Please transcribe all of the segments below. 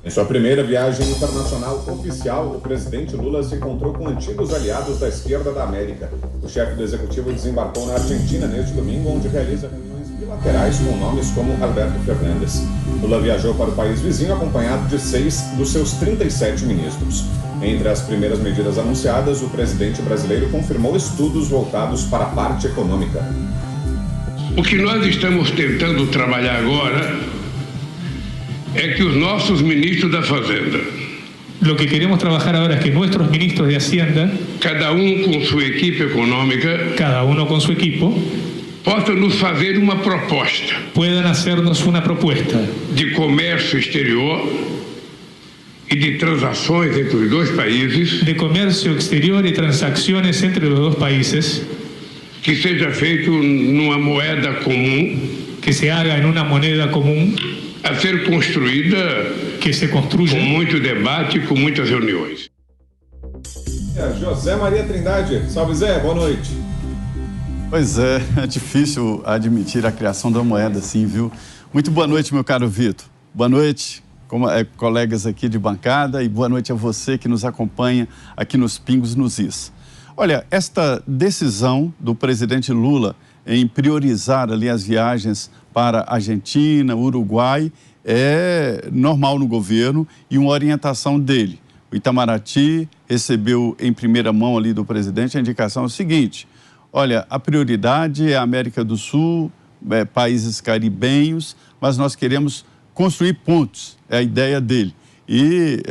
Em sua primeira viagem internacional oficial, o presidente Lula se encontrou com antigos aliados da esquerda da América. O chefe do executivo desembarcou na Argentina neste domingo, onde realiza reuniões bilaterais com nomes como Alberto Fernandes. Lula viajou para o país vizinho acompanhado de 6 dos seus 37 ministros. Entre as primeiras medidas anunciadas, o presidente brasileiro confirmou estudos voltados para a parte econômica. O que nós estamos tentando trabalhar agora é que os nossos ministros da Fazenda, lo que queremos trabajar ahora es que nuestros ministros de Hacienda, cada com sua equipe econômica, cada uno con su equipo, possam nos fazer uma proposta, puedan hacernos una propuesta de comércio exterior e de transações entre os dois países, de comercio exterior y transacciones entre los dos países, que seja feito numa moeda comum, que se haga en una moneda común, a ser construída que se construya com muito debate e com muitas reuniões. José Maria Trindade. Salve, Zé. Boa noite. Pois é difícil admitir a criação da moeda assim, viu? Muito boa noite, meu caro Vitor. Boa noite, colegas aqui de bancada, e boa noite a você que nos acompanha aqui nos Pingos nos Is. Olha, esta decisão do presidente Lula em priorizar ali as viagens para Argentina, Uruguai, é normal no governo e uma orientação dele. O Itamaraty recebeu em primeira mão ali do presidente a indicação seguinte: olha, a prioridade é a América do Sul, países caribenhos, mas nós queremos construir pontos, é a ideia dele. E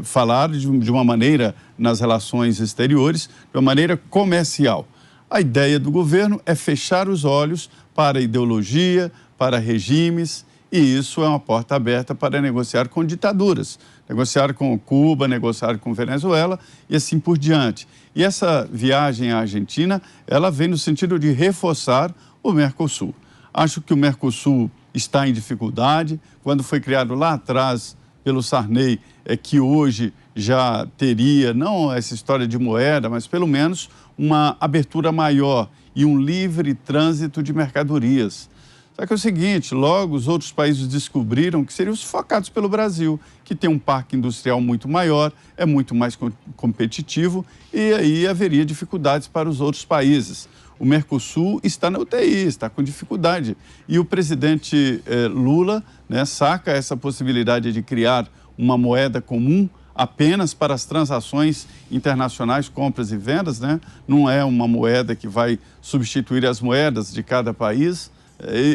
falar de uma maneira nas relações exteriores, de uma maneira comercial. A ideia do governo é fechar os olhos para a ideologia, para regimes, e isso é uma porta aberta para negociar com ditaduras, negociar com Cuba, negociar com Venezuela e assim por diante. E essa viagem à Argentina, ela vem no sentido de reforçar o Mercosul. Acho que o Mercosul está em dificuldade. Quando foi criado lá atrás pelo Sarney, é que hoje já teria, não essa história de moeda, mas pelo menos uma abertura maior e um livre trânsito de mercadorias. Só que é o seguinte, logo os outros países descobriram que seriam sufocados pelo Brasil, que tem um parque industrial muito maior, é muito mais competitivo, e aí haveria dificuldades para os outros países. O Mercosul está na UTI, está com dificuldade. E o presidente Lula, né, saca essa possibilidade de criar uma moeda comum apenas para as transações internacionais, compras e vendas, né? Não é uma moeda que vai substituir as moedas de cada país,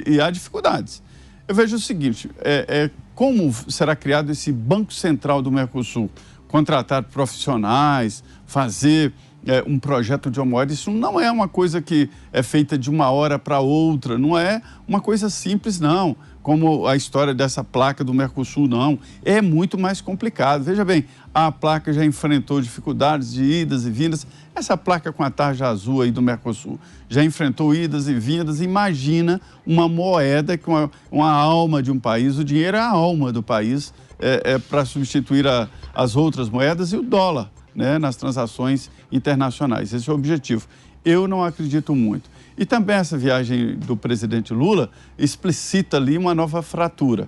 e há dificuldades. Eu vejo o seguinte, como será criado esse Banco Central do Mercosul? Contratar profissionais, fazer um projeto de uma moeda, isso não é uma coisa que é feita de uma hora para outra, não é uma coisa simples, não. Como a história dessa placa do Mercosul, não. É muito mais complicado. Veja bem, a placa já enfrentou dificuldades de idas e vindas. Essa placa com a tarja azul aí do Mercosul já enfrentou idas e vindas. Imagina uma moeda com uma alma de um país. O dinheiro é a alma do país, para substituir as outras moedas e o dólar, né, nas transações internacionais. Esse é o objetivo. Eu não acredito muito. E também essa viagem do presidente Lula explicita ali uma nova fratura.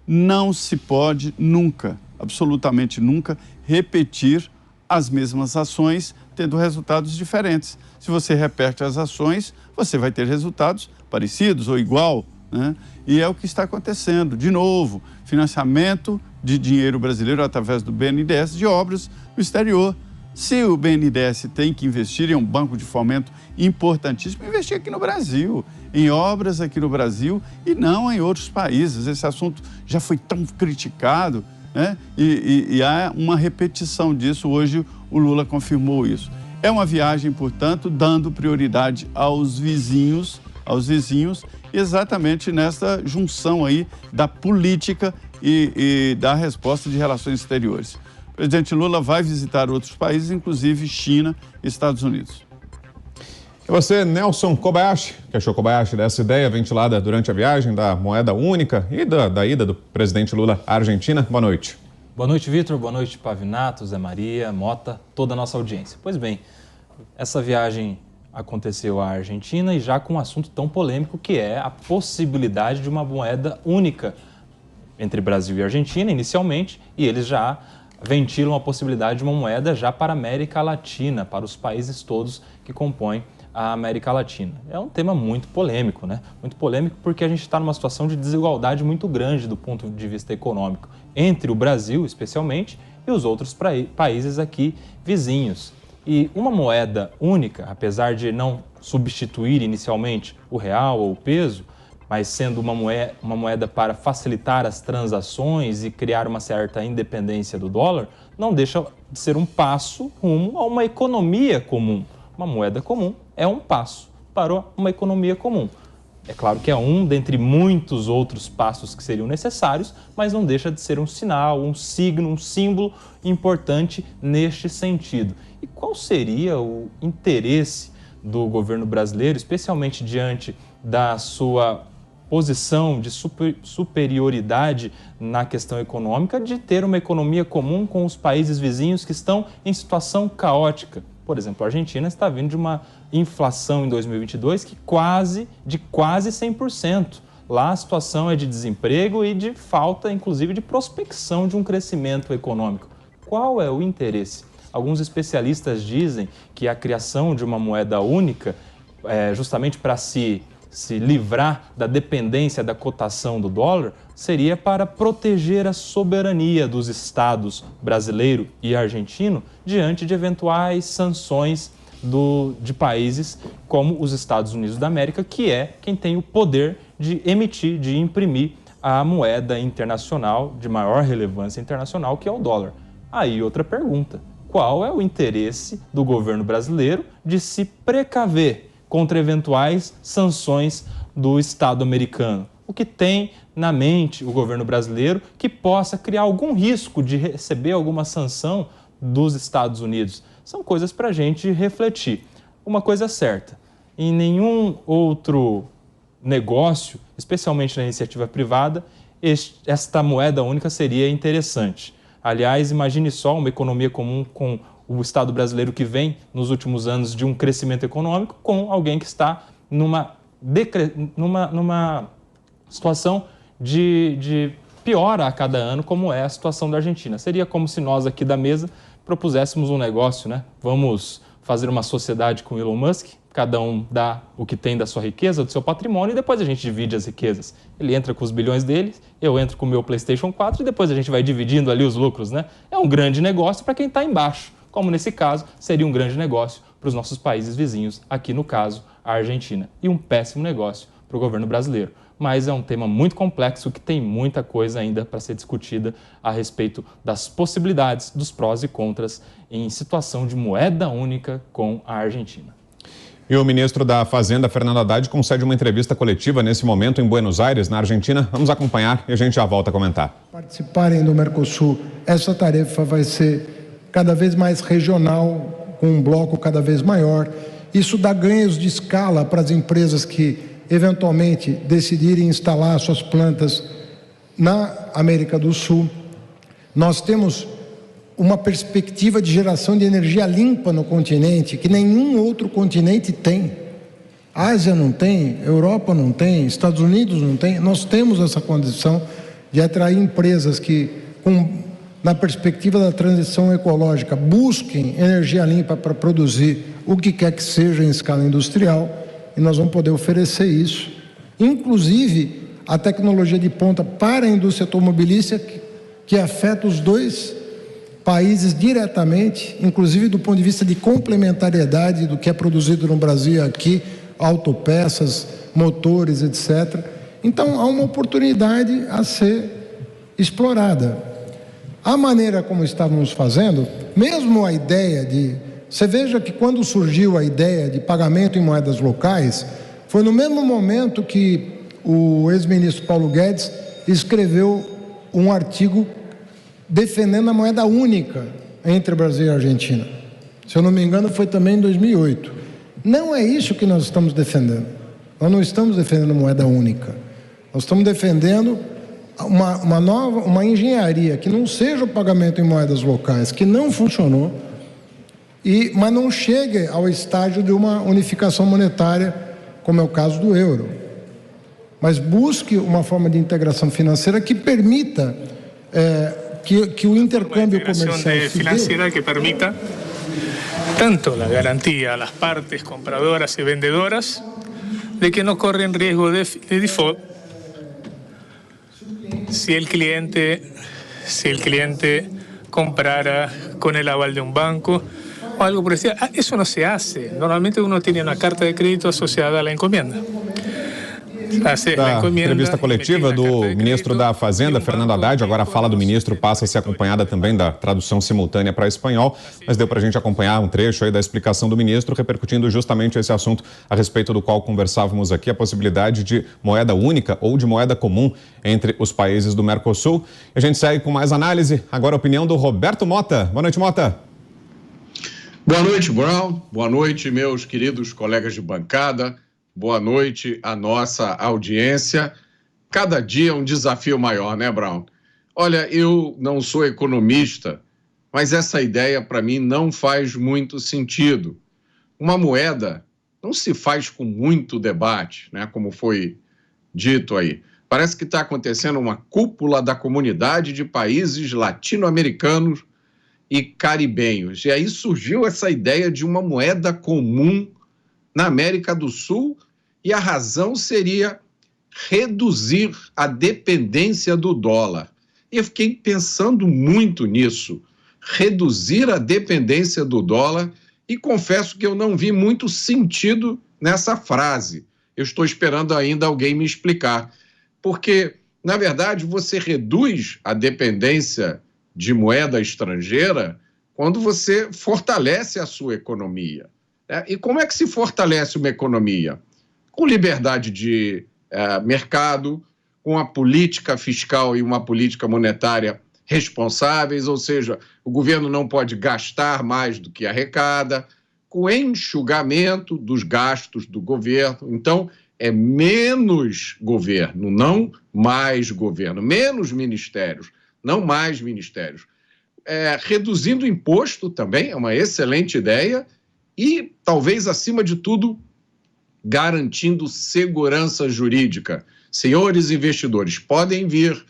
Não se pode nunca, absolutamente nunca, repetir as mesmas ações tendo resultados diferentes. Se você repete as ações, você vai ter resultados parecidos ou igual, né? E é o que está acontecendo. De novo, financiamento de dinheiro brasileiro através do BNDES de obras no exterior. Se o BNDES tem que investir em um banco de fomento importantíssimo, investir aqui no Brasil, em obras aqui no Brasil e não em outros países. Esse assunto já foi tão criticado, né? E há uma repetição disso. Hoje o Lula confirmou isso. É uma viagem, portanto, dando prioridade aos vizinhos, exatamente nessa junção aí da política e da resposta de relações exteriores. O presidente Lula vai visitar outros países, inclusive China e Estados Unidos. E você, Nelson Kobayashi, que achou Kobayashi dessa ideia ventilada durante a viagem da moeda única e da ida do presidente Lula à Argentina? Boa noite. Boa noite, Vitor. Boa noite, Pavinato, Zé Maria, Mota, toda a nossa audiência. Pois bem, essa viagem aconteceu à Argentina e já com um assunto tão polêmico que é a possibilidade de uma moeda única entre Brasil e Argentina, inicialmente, e eles já ventilam a possibilidade de uma moeda já para a América Latina, para os países todos que compõem a América Latina. É um tema muito polêmico, né? Muito polêmico porque a gente está numa situação de desigualdade muito grande do ponto de vista econômico, entre o Brasil, especialmente, e os outros países aqui vizinhos. E uma moeda única, apesar de não substituir inicialmente o real ou o peso, mas sendo uma moeda para facilitar as transações e criar uma certa independência do dólar, não deixa de ser um passo rumo a uma economia comum. Uma moeda comum é um passo para uma economia comum. É claro que é um dentre muitos outros passos que seriam necessários, mas não deixa de ser um sinal, um signo, um símbolo importante neste sentido. E qual seria o interesse do governo brasileiro, especialmente diante da sua posição de superioridade na questão econômica, de ter uma economia comum com os países vizinhos que estão em situação caótica? Por exemplo, a Argentina está vindo de uma inflação em 2022 de quase 100%. Lá a situação é de desemprego e de falta, inclusive, de prospecção de um crescimento econômico. Qual é o interesse? Alguns especialistas dizem que a criação de uma moeda única, justamente para se livrar da dependência da cotação do dólar, seria para proteger a soberania dos estados brasileiro e argentino diante de eventuais sanções de países como os Estados Unidos da América, que é quem tem o poder de emitir, de imprimir a moeda internacional de maior relevância internacional, que é o dólar. Aí outra pergunta: qual é o interesse do governo brasileiro de se precaver contra eventuais sanções do Estado americano? O que tem na mente o governo brasileiro que possa criar algum risco de receber alguma sanção dos Estados Unidos? São coisas para a gente refletir. Uma coisa é certa: em nenhum outro negócio, especialmente na iniciativa privada, esta moeda única seria interessante. Aliás, imagine só uma economia comum com o Estado brasileiro que vem, nos últimos anos, de um crescimento econômico, com alguém que está numa situação de piora a cada ano, como é a situação da Argentina. Seria como se nós aqui da mesa propuséssemos um negócio, né? Vamos fazer uma sociedade com Elon Musk, cada um dá o que tem da sua riqueza, do seu patrimônio, e depois a gente divide as riquezas. Ele entra com os bilhões dele, eu entro com o meu PlayStation 4 e depois a gente vai dividindo ali os lucros, né? É um grande negócio para quem está embaixo, como nesse caso seria um grande negócio para os nossos países vizinhos, aqui no caso a Argentina, e um péssimo negócio para o governo brasileiro. Mas é um tema muito complexo que tem muita coisa ainda para ser discutida a respeito das possibilidades, dos prós e contras em situação de moeda única com a Argentina. E o ministro da Fazenda, Fernando Haddad, concede uma entrevista coletiva nesse momento em Buenos Aires, na Argentina. Vamos acompanhar e a gente já volta a comentar. Participarem do Mercosul, essa tarefa vai ser cada vez mais regional, com um bloco cada vez maior. Isso dá ganhos de escala para as empresas que eventualmente decidirem instalar suas plantas na América do Sul. Nós temos uma perspectiva de geração de energia limpa no continente que nenhum outro continente tem. A Ásia não tem, Europa não tem, Estados Unidos não tem. Nós temos essa condição de atrair empresas que, na perspectiva da transição ecológica, busquem energia limpa para produzir o que quer que seja em escala industrial. E nós vamos poder oferecer isso, inclusive a tecnologia de ponta para a indústria automobilística, que afeta os dois países diretamente, inclusive do ponto de vista de complementariedade do que é produzido no Brasil e aqui, autopeças, motores, etc. Então há uma oportunidade a ser explorada. A maneira como estávamos fazendo, mesmo a ideia de... Você veja que quando surgiu a ideia de pagamento em moedas locais, foi no mesmo momento que o ex-ministro Paulo Guedes escreveu um artigo defendendo a moeda única entre Brasil e Argentina. Se eu não me engano, foi também em 2008. Não é isso que nós estamos defendendo. Nós não estamos defendendo moeda única. Nós estamos defendendo uma engenharia que não seja o pagamento em moedas locais, que não funcionou, mas não chegue ao estágio de uma unificação monetária, como é o caso do euro. mas busque uma forma de integração financeira que permita que o intercâmbio comercial financiera que permita tanto la garantía a las partes compradoras y vendedoras de que no corren riesgo de default si el cliente comprara con el aval de un banco o algo por el estilo. Eso no se hace. Normalmente uno tiene una carta de crédito asociada a la encomienda. Da entrevista coletiva do ministro da Fazenda, Fernando Haddad, agora a fala do ministro passa a ser acompanhada também da tradução simultânea para espanhol, mas deu para a gente acompanhar um trecho aí da explicação do ministro, repercutindo justamente esse assunto a respeito do qual conversávamos aqui, a possibilidade de moeda única ou de moeda comum entre os países do Mercosul. A gente segue com mais análise, agora a opinião do Roberto Mota. Boa noite, Mota. Boa noite, Brown. Boa noite, meus queridos colegas de bancada. Boa noite à nossa audiência. Cada dia é um desafio maior, né, Brown? Olha, eu não sou economista, mas essa ideia para mim não faz muito sentido. Uma moeda não se faz com muito debate, né, como foi dito aí. Parece que está acontecendo uma cúpula da comunidade de países latino-americanos e caribenhos. E aí surgiu essa ideia de uma moeda comum na América do Sul, e a razão seria reduzir a dependência do dólar. E eu fiquei pensando muito nisso, reduzir a dependência do dólar, e confesso que eu não vi muito sentido nessa frase. Eu estou esperando ainda alguém me explicar. Porque, na verdade, você reduz a dependência de moeda estrangeira quando você fortalece a sua economia. E como é que se fortalece uma economia? Com liberdade de mercado, com a política fiscal e uma política monetária responsáveis, ou seja, o governo não pode gastar mais do que arrecada, com enxugamento dos gastos do governo. Então, é menos governo, não mais governo, menos ministérios, não mais ministérios. Reduzindo o imposto também é uma excelente ideia, e, talvez, acima de tudo, garantindo segurança jurídica. Senhores investidores, podem vir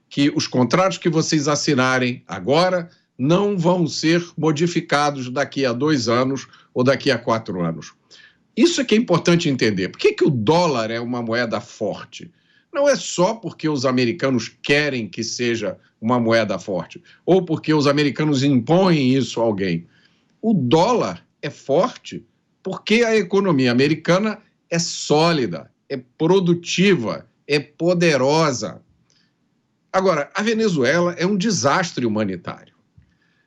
que os contratos que vocês assinarem agora não vão ser modificados daqui a 2 anos ou daqui a 4 anos. Isso é que é importante entender. Por que o dólar é uma moeda forte? Não é só porque os americanos querem que seja uma moeda forte, ou porque os americanos impõem isso a alguém. O dólar é forte porque a economia americana é sólida, é produtiva, é poderosa. Agora, a Venezuela é um desastre humanitário.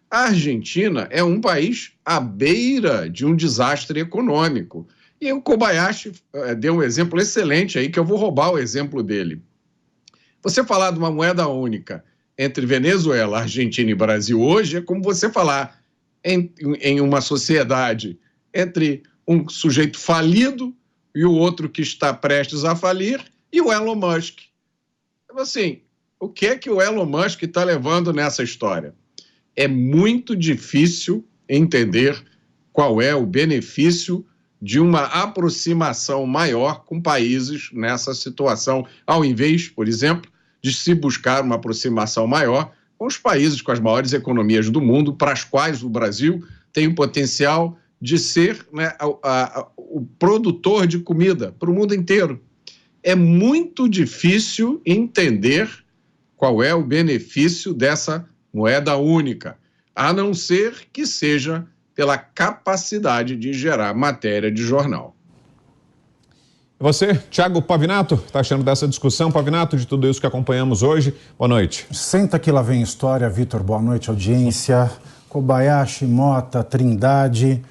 A Argentina é um país à beira de um desastre econômico. E o Kobayashi deu um exemplo excelente aí, que eu vou roubar o exemplo dele. Você falar de uma moeda única entre Venezuela, Argentina e Brasil hoje é como você falar em uma sociedade entre um sujeito falido e o outro que está prestes a falir e o Elon Musk. Assim, o que é que o Elon Musk está levando nessa história? É muito difícil entender qual é o benefício de uma aproximação maior com países nessa situação, ao invés, por exemplo, de se buscar uma aproximação maior com os países com as maiores economias do mundo, para as quais o Brasil tem o potencial de ser, né, o produtor de comida para o mundo inteiro. É muito difícil entender qual é o benefício dessa moeda única, a não ser que seja pela capacidade de gerar matéria de jornal. E você, Thiago Pavinato, está achando dessa discussão, Pavinato, de tudo isso que acompanhamos hoje? Boa noite. Senta que lá vem história, Vitor. Boa noite, audiência. Kobayashi, Mota, Trindade.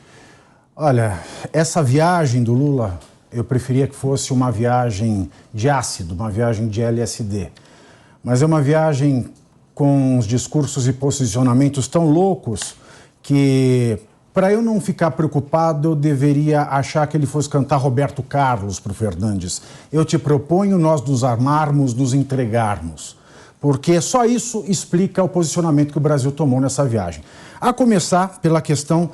Olha, essa viagem do Lula, eu preferia que fosse uma viagem de ácido, uma viagem de LSD. Mas é uma viagem com os discursos e posicionamentos tão loucos que, para eu não ficar preocupado, eu deveria achar que ele fosse cantar Roberto Carlos para o Fernandes. Eu te proponho nós nos armarmos, nos entregarmos. Porque só isso explica o posicionamento que o Brasil tomou nessa viagem. A começar pela questão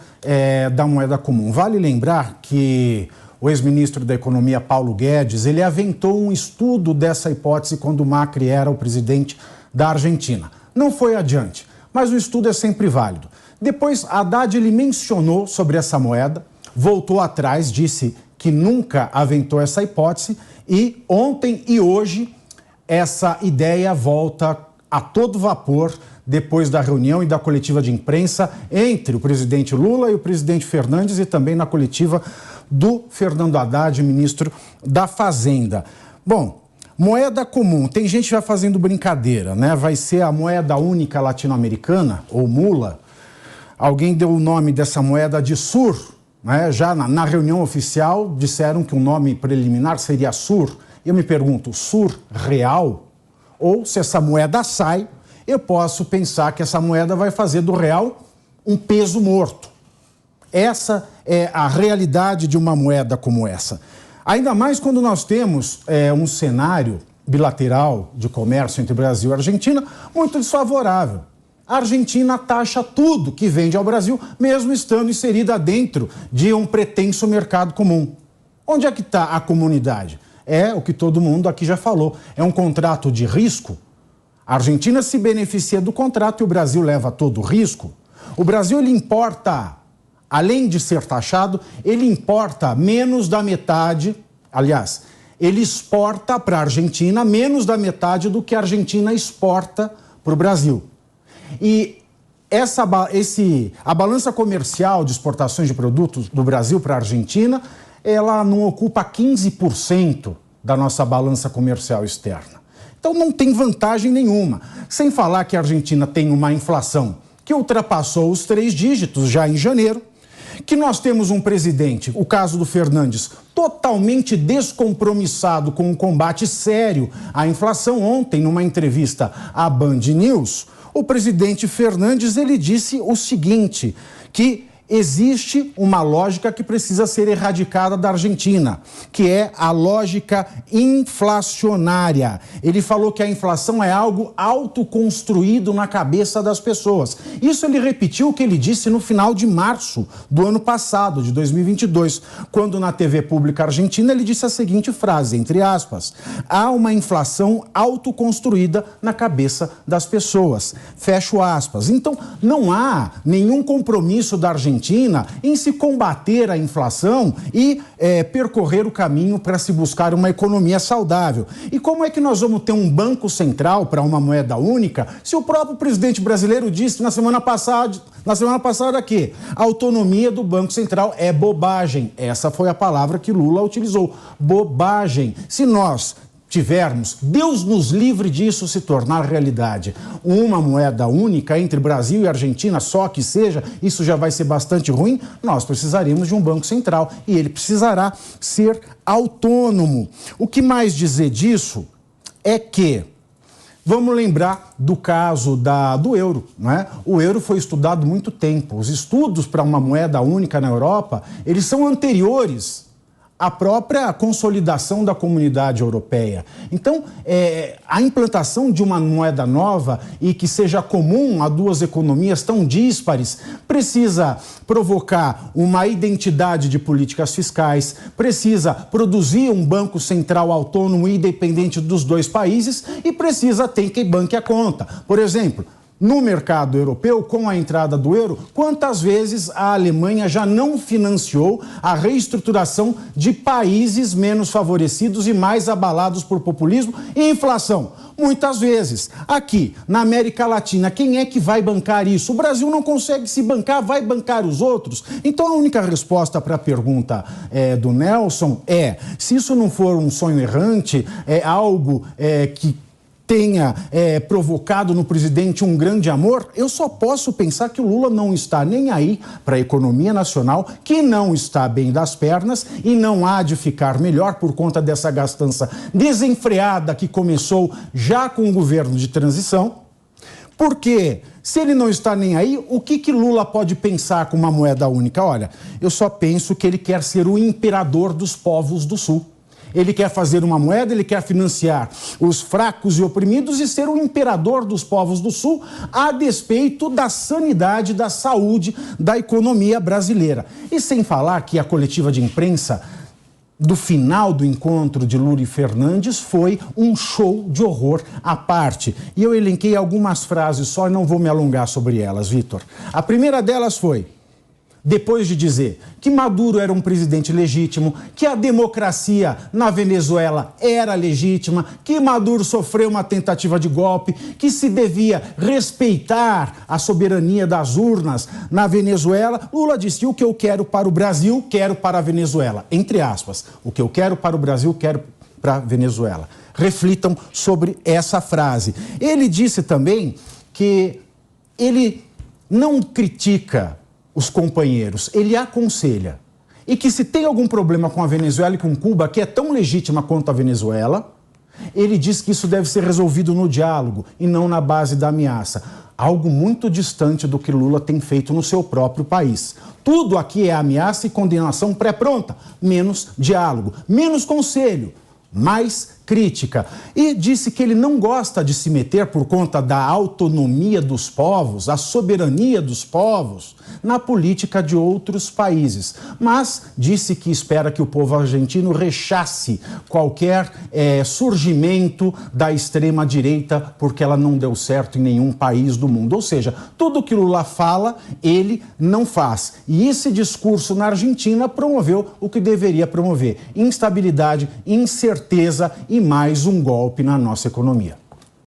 da moeda comum. Vale lembrar que o ex-ministro da Economia Paulo Guedes, ele aventou um estudo dessa hipótese quando o Macri era o presidente da Argentina. Não foi adiante, mas o estudo é sempre válido. Depois, Haddad ele mencionou sobre essa moeda, voltou atrás, disse que nunca aventou essa hipótese e ontem e hoje essa ideia volta a todo vapor depois da reunião e da coletiva de imprensa entre o presidente Lula e o presidente Fernandes e também na coletiva do Fernando Haddad, ministro da Fazenda. Bom, moeda comum, tem gente já fazendo brincadeira, né? Vai ser a moeda única latino-americana, ou MULA. Alguém deu o nome dessa moeda de SUR, né? Já na reunião oficial disseram que o nome preliminar seria SUR. Eu me pergunto, SUR real? Ou se essa moeda sai, eu posso pensar que essa moeda vai fazer do real um peso morto. Essa é a realidade de uma moeda como essa. Ainda mais quando nós temos um cenário bilateral de comércio entre Brasil e Argentina muito desfavorável. A Argentina taxa tudo que vende ao Brasil, mesmo estando inserida dentro de um pretenso mercado comum. Onde é que está a comunidade? É o que todo mundo aqui já falou. É um contrato de risco. A Argentina se beneficia do contrato e o Brasil leva todo o risco. O Brasil, ele importa, além de ser taxado, ele importa menos da metade, aliás, ele exporta para a Argentina menos da metade do que a Argentina exporta para o Brasil. E a balança comercial de exportações de produtos do Brasil para a Argentina, ela não ocupa 15% da nossa balança comercial externa. Então não tem vantagem nenhuma. Sem falar que a Argentina tem uma inflação que ultrapassou os 3 dígitos já em janeiro, que nós temos um presidente, o caso do Fernandes, totalmente descompromissado com o combate sério à inflação. Ontem, numa entrevista à Band News, o presidente Fernandes ele disse o seguinte, que existe uma lógica que precisa ser erradicada da Argentina, que é a lógica inflacionária. Ele falou que a inflação é algo autoconstruído na cabeça das pessoas. Isso ele repetiu o que ele disse no final de março do ano passado, de 2022, quando na TV pública argentina ele disse a seguinte frase, entre aspas, há uma inflação autoconstruída na cabeça das pessoas, fecho aspas. Então, não há nenhum compromisso da Argentina em se combater a inflação e percorrer o caminho para se buscar uma economia saudável. E como é que nós vamos ter um banco central para uma moeda única se o próprio presidente brasileiro disse na semana passada que a autonomia do Banco Central é bobagem. Essa foi a palavra que Lula utilizou, bobagem. Se nós tivermos, Deus nos livre disso se tornar realidade, uma moeda única entre Brasil e Argentina, só que seja, isso já vai ser bastante ruim, nós precisaremos de um banco central e ele precisará ser autônomo. O que mais dizer disso é que vamos lembrar do caso do euro, não é? O euro foi estudado há muito tempo. Os estudos para uma moeda única na Europa, eles são anteriores a própria consolidação da comunidade europeia. Então, a implantação de uma moeda nova e que seja comum a duas economias tão díspares precisa provocar uma identidade de políticas fiscais, precisa produzir um banco central autônomo e independente dos dois países e precisa ter quem banque a conta. Por exemplo, no mercado europeu, com a entrada do euro, quantas vezes a Alemanha já não financiou a reestruturação de países menos favorecidos e mais abalados por populismo e inflação? Muitas vezes. Aqui, na América Latina, quem é que vai bancar isso? O Brasil não consegue se bancar, vai bancar os outros? Então, a única resposta para a pergunta do Nelson é, se isso não for um sonho errante, é algo que tenha provocado no presidente um grande amor, eu só posso pensar que o Lula não está nem aí para a economia nacional, que não está bem das pernas e não há de ficar melhor por conta dessa gastança desenfreada que começou já com o governo de transição, porque se ele não está nem aí, o que Lula pode pensar com uma moeda única? Olha, eu só penso que ele quer ser o imperador dos povos do Sul. Ele quer fazer uma moeda, ele quer financiar os fracos e oprimidos e ser o imperador dos povos do Sul a despeito da sanidade, da saúde, da economia brasileira. E sem falar que a coletiva de imprensa do final do encontro de Lula e Fernandes foi um show de horror à parte. E eu elenquei algumas frases só e não vou me alongar sobre elas, Vitor. A primeira delas foi, depois de dizer que Maduro era um presidente legítimo, que a democracia na Venezuela era legítima, que Maduro sofreu uma tentativa de golpe, que se devia respeitar a soberania das urnas na Venezuela, Lula disse: o que eu quero para o Brasil, quero para a Venezuela. Entre aspas, o que eu quero para o Brasil, quero para a Venezuela. Reflitam sobre essa frase. Ele disse também que ele não critica os companheiros, ele aconselha. E que se tem algum problema com a Venezuela e com Cuba, que é tão legítima quanto a Venezuela, ele diz que isso deve ser resolvido no diálogo e não na base da ameaça. Algo muito distante do que Lula tem feito no seu próprio país. Tudo aqui é ameaça e condenação pré-pronta, menos diálogo, menos conselho, mais crítica. E disse que ele não gosta de se meter por conta da autonomia dos povos, a soberania dos povos, na política de outros países. Mas disse que espera que o povo argentino rechace qualquer surgimento da extrema-direita, porque ela não deu certo em nenhum país do mundo. Ou seja, tudo que Lula fala, ele não faz. E esse discurso na Argentina promoveu o que deveria promover: instabilidade, incerteza e mais um golpe na nossa economia.